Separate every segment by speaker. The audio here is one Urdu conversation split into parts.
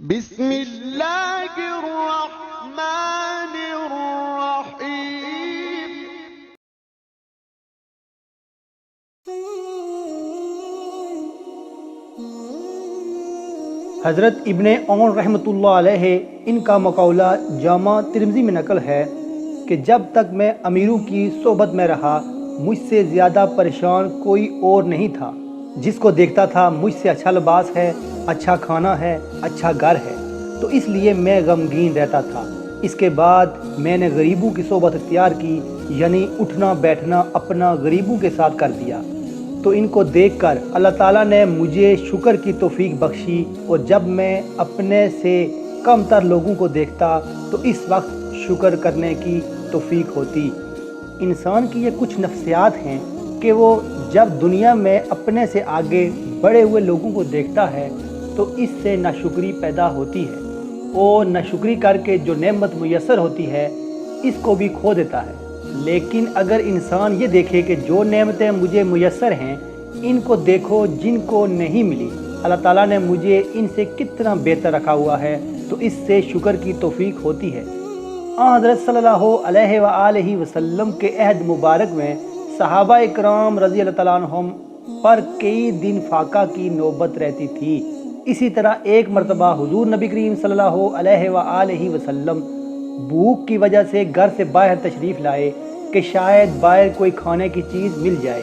Speaker 1: بسم اللہ الرحمن الرحیم۔
Speaker 2: حضرت ابن عمر رحمۃ اللہ علیہ ان کا مقولہ جامع ترمذی میں نقل ہے کہ جب تک میں امیروں کی صحبت میں رہا مجھ سے زیادہ پریشان کوئی اور نہیں تھا۔ جس کو دیکھتا تھا مجھ سے اچھا لباس ہے، اچھا کھانا ہے، اچھا گھر ہے، تو اس لیے میں غمگین رہتا تھا۔ اس کے بعد میں نے غریبوں کی صحبت اختیار کی، یعنی اٹھنا بیٹھنا اپنا غریبوں کے ساتھ کر دیا۔ تو ان کو دیکھ کر اللہ تعالیٰ نے مجھے شکر کی توفیق بخشی، اور جب میں اپنے سے کم تر لوگوں کو دیکھتا تو اس وقت شکر کرنے کی توفیق ہوتی۔ انسان کی یہ کچھ نفسیات ہیں کہ وہ جب دنیا میں اپنے سے آگے بڑے ہوئے لوگوں کو دیکھتا ہے تو اس سے ناشکری پیدا ہوتی ہے، اور ناشکری کر کے جو نعمت میسر ہوتی ہے اس کو بھی کھو دیتا ہے۔ لیکن اگر انسان یہ دیکھے کہ جو نعمتیں مجھے میسر ہیں ان کو دیکھو جن کو نہیں ملی، اللہ تعالیٰ نے مجھے ان سے کتنا بہتر رکھا ہوا ہے، تو اس سے شکر کی توفیق ہوتی ہے۔ حضرت صلی اللہ علیہ وآلہ وسلم کے عہد مبارک میں صحابہ اکرام رضی اللہ تعالیٰ عنہم پر کئی دن فاقہ کی نوبت رہتی تھی۔ اسی طرح ایک مرتبہ حضور نبی کریم صلی اللہ علیہ وآلہ وسلم بھوک کی وجہ سے گھر سے باہر تشریف لائے کہ شاید باہر کوئی کھانے کی چیز مل جائے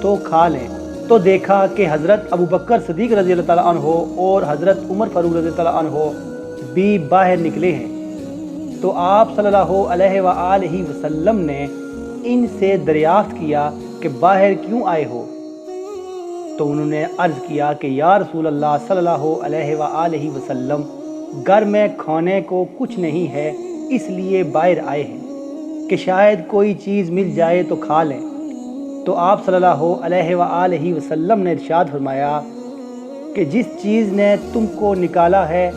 Speaker 2: تو کھا لیں، تو دیکھا کہ حضرت ابوبکر صدیق رضی اللہ تعالیٰ عنہ اور حضرت عمر فاروق رضی اللہ تعالیٰ عنہ بھی باہر نکلے ہیں۔ تو آپ صلی اللہ علیہ وآلہ وسلم نے ان سے دریافت کیا کہ باہر کیوں آئے ہو؟ تو انہوں نے عرض کیا کہ یا رسول اللہ صلی اللہ علیہ وآلہ وسلم، گھر میں کھانے کو کچھ نہیں ہے، اس لیے باہر آئے ہیں کہ شاید کوئی چیز مل جائے تو کھا لیں۔ تو آپ صلی اللہ علیہ وآلہ وسلم نے ارشاد فرمایا کہ جس چیز نے تم کو نکالا ہے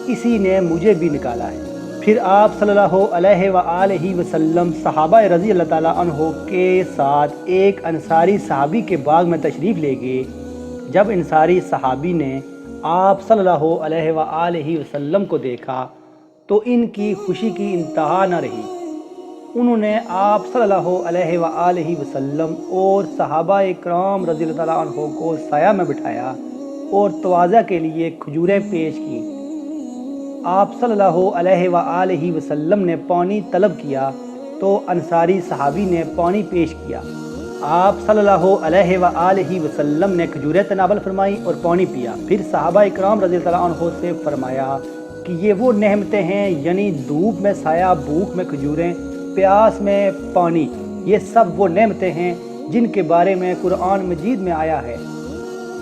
Speaker 2: اسی نے مجھے بھی نکالا ہے۔ پھر آپ صلی اللہ علیہ وآلہ وسلم صحابہ رضی اللہ تعالیٰ عنہ کے ساتھ ایک انصاری صحابی کے باغ میں تشریف لے گئے۔ جب انصاری صحابی نے آپ صلی اللہ علیہ وآلہ وسلم کو دیکھا تو ان کی خوشی کی انتہا نہ رہی۔ انہوں نے آپ صلی اللہ علیہ وآلہ وسلم اور صحابہ اکرام رضی اللہ تعالیٰ عنہ کو سایہ میں بٹھایا اور تواضع کے لیے کھجوریں پیش کی۔ آپ صلی اللہ علیہ وآلہ وسلم نے پانی طلب کیا تو انصاری صحابی نے پانی پیش کیا۔ آپ صلی اللہ علیہ وآلہ وسلم نے کھجوریں تناول فرمائی اور پانی پیا۔ پھر صحابہ اکرام رضی اللہ عنہ سے فرمایا کہ یہ وہ نعمتیں ہیں، یعنی دھوپ میں سایہ، بھوک میں کھجوریں، پیاس میں پانی، یہ سب وہ نعمتیں ہیں جن کے بارے میں قرآن مجید میں آیا ہے،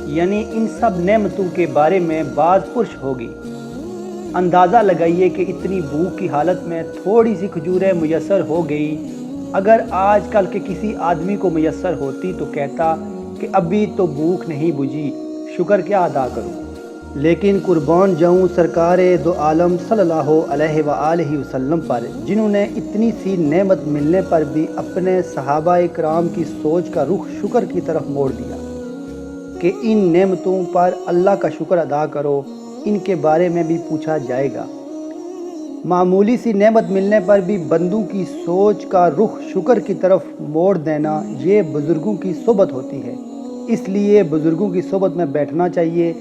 Speaker 2: یعنی ان سب نعمتوں کے بارے میں باز پرس ہوگی۔ اندازہ لگائیے کہ اتنی بھوک کی حالت میں تھوڑی سی کھجوریں میسر ہو گئی، اگر آج کل کے کسی آدمی کو میسر ہوتی تو کہتا کہ ابھی تو بھوک نہیں بجھی، شکر کیا ادا کروں۔ لیکن قربان جاؤں سرکار دو عالم صلی اللہ علیہ وآلہ وسلم پر، جنہوں نے اتنی سی نعمت ملنے پر بھی اپنے صحابہ کرام کی سوچ کا رخ شکر کی طرف موڑ دیا کہ ان نعمتوں پر اللہ کا شکر ادا کرو، ان کے بارے میں بھی پوچھا جائے گا۔ معمولی سی نعمت ملنے پر بھی بندوں کی سوچ کا رخ شکر کی طرف موڑ دینا، یہ بزرگوں کی صحبت ہوتی ہے۔ اس لیے بزرگوں کی صحبت میں بیٹھنا چاہیے،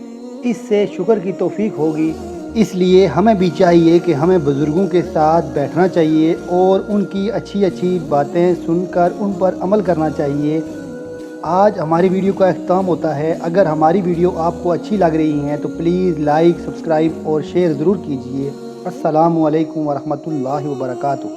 Speaker 2: اس سے شکر کی توفیق ہوگی۔ اس لیے ہمیں بھی چاہیے کہ ہمیں بزرگوں کے ساتھ بیٹھنا چاہیے اور ان کی اچھی اچھی باتیں سن کر ان پر عمل کرنا چاہیے۔ آج ہماری ویڈیو کا اختتام ہوتا ہے۔ اگر ہماری ویڈیو آپ کو اچھی لگ رہی ہیں تو پلیز لائک، سبسکرائب اور شیئر ضرور کیجیے۔ السلام علیکم ورحمۃ اللہ وبرکاتہ۔